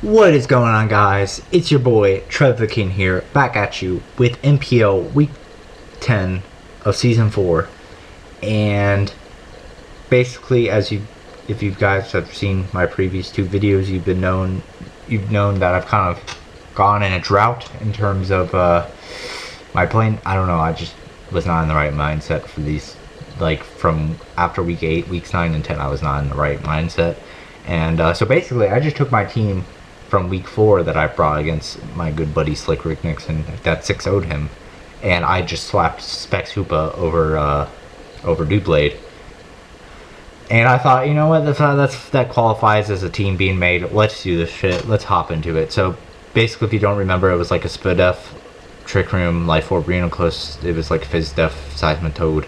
What is going on, guys? It's your boy Trev the King here, back at you with NPL Week 10 of Season 4. And basically, if you guys have seen my previous two videos, you've known that I've kind of gone in a drought in terms of my playing. I don't know. I just was not in the right mindset for these. Like from after week 8, weeks 9 and 10, I was not in the right mindset. And so basically, I just took my team from week 4 that I brought against my good buddy Slick Rick Nixon that 6-0'd him, and I just slapped Specs Hoopa over Dude Blade. And I thought, you know what, that qualifies as a team being made. Let's do this shit. Let's hop into it. So basically, if you don't remember, it was like a Spadef, Trick Room, Life Orb, Renoclus. It was like Fizdef, Seismitoad,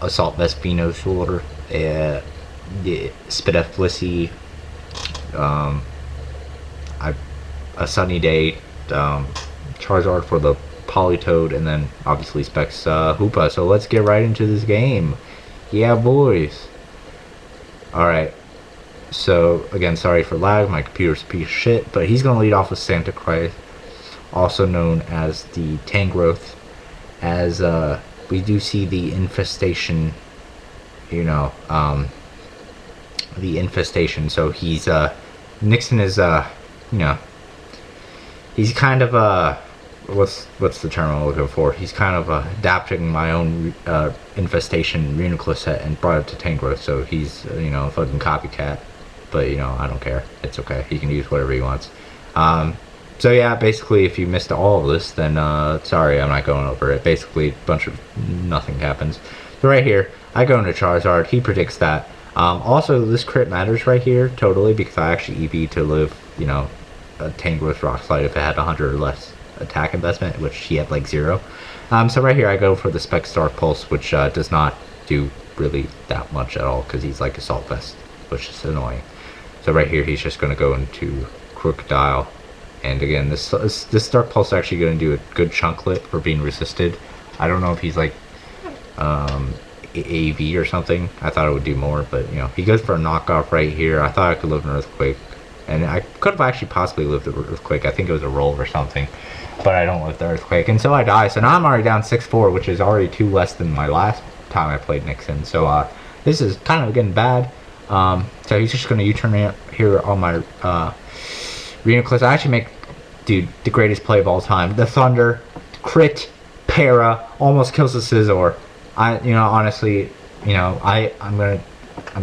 Assault Vest, Venusaur, Spadef, Blissey, a Sunny Day, Charizard for the Politoad, and then obviously Specs Hoopa. So let's get right into this game. Yeah, boys. Alright. So, again, sorry for lag. My computer's a piece of shit. But he's going to lead off with Santa Christ, also known as the Tangrowth. As we do see the infestation, the infestation. So he's, Nixon is, he's kind of, what's the term I'm looking for? He's kind of adapting my own infestation Renoclus set and brought it to Tangrowth. So he's, a fucking copycat. But, I don't care. It's okay. He can use whatever he wants. So yeah, basically, if you missed all of this, then sorry, I'm not going over it. Basically, a bunch of nothing happens. So right here, I go into Charizard. He predicts that. Also, this crit matters right here, totally, because I actually EV to live, a Tangrowth Rock Slide if it had 100 or less attack investment, which he had like 0. So right here, I go for the Specs Dark Pulse, which does not do really that much at all, because he's like Assault Vest, which is annoying. So right here, he's just going to go into Crocodile. And again, this Dark Pulse is actually going to do a good chunklet for being resisted. I don't know if he's like AV or something. I thought it would do more, but he goes for a knockoff right here. I thought I could live an Earthquake, and I could have actually possibly lived the Earthquake. I think it was a roll or something, but I don't live the Earthquake, and so I die. So now I'm already down 6-4, which is already 2 less than my last time I played Nixon. So this is kind of getting bad. So he's just going to U-turn here on my Renoclus. I actually make, dude, the greatest play of all time. The Thunder, crit, para, almost kills the Scizor. Honestly, I'm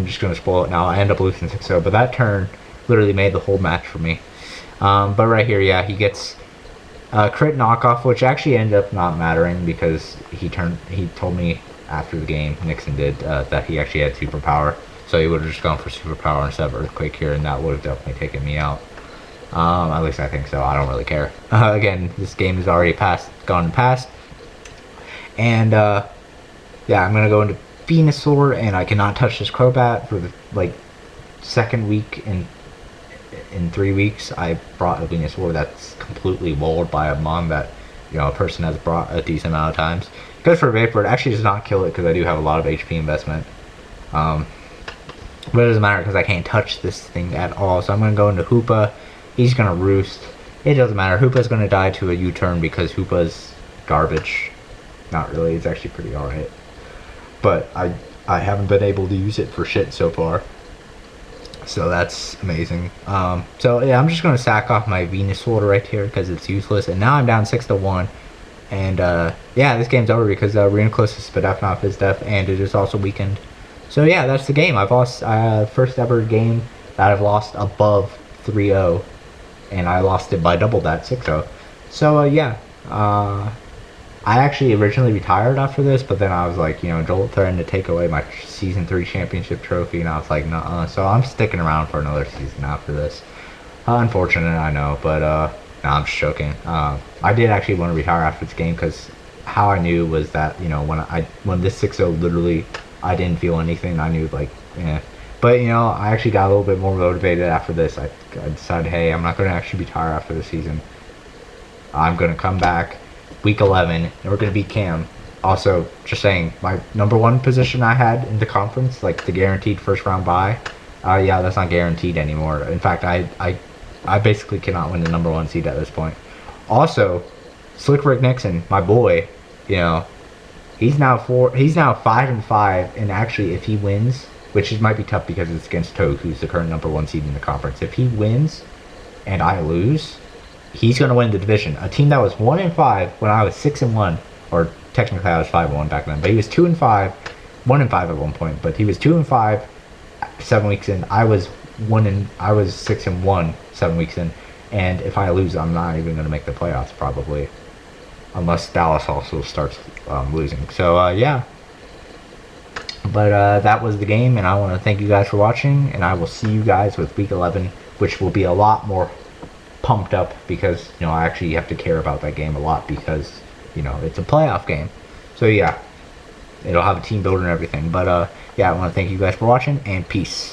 just gonna spoil it now. I end up losing 6-0, but that turn literally made the whole match for me. But right here, yeah, he gets crit knockoff, which actually ended up not mattering because he told me after the game, Nixon did, that he actually had superpower. So he would have just gone for superpower instead of Earthquake here, and that would have definitely taken me out. At least I think so. I don't really care. Again, this game is already gone past. And, yeah, I'm going to go into Venusaur, and I cannot touch this Crobat for the, second week in 3 weeks. I brought a Venusaur that's completely walled by a mon that, a person has brought a decent amount of times. Goes for a Vapor. It actually does not kill it because I do have a lot of HP investment. But it doesn't matter because I can't touch this thing at all. So I'm going to go into Hoopa. He's going to Roost. It doesn't matter. Hoopa's going to die to a U-turn because Hoopa's garbage. Not really. It's actually pretty alright. But I haven't been able to use it for shit so far. So that's amazing. So yeah, I'm just going to sack off my Venusaur right here because it's useless. And now I'm down 6-1. And yeah, this game's over because Renoclus is Spadef, not Fizdef, and it is also weakened. So yeah, that's the game. I've lost first ever game that I've lost above 3-0, and I lost it by double that, 6-0. So yeah, I actually originally retired after this, but then I was like, Joel threatened to take away my season 3 championship trophy, and I was like, nuh-uh. So I'm sticking around for another season after this. Unfortunate, I know, but no, I'm just joking. I did actually want to retire after this game because how I knew was that when this 6-0 literally, I didn't feel anything. I knew but I actually got a little bit more motivated after this. I decided, hey, I'm not going to actually retire after the season. I'm going to come back week 11 and we're going to beat Cam. Also, just saying, my number 1 position I had in the conference, like the guaranteed first round bye, Yeah, that's not guaranteed anymore. In fact, I basically cannot win the number 1 seed at this point. Also, Slick Rick Nixon, my boy, you know, he's now 5-5, and actually, if he wins, which might be tough because it's against Toad, who's the current number 1 seed in the conference. If he wins, and I lose, he's gonna win the division. A team that was 1-5 when I was 6-1, or technically I was 5-1 back then, but he was 2-5, 1-5 at one point, but he was 2-5 7 weeks in. I was 6-1 7 weeks in, and if I lose, I'm not even gonna make the playoffs probably, unless Dallas also starts losing. So yeah. But that was the game, and I want to thank you guys for watching, and I will see you guys with Week 11, which will be a lot more pumped up because, you know, I actually have to care about that game a lot because, you know, it's a playoff game. So yeah, it'll have a team builder and everything. But yeah, I want to thank you guys for watching, and peace.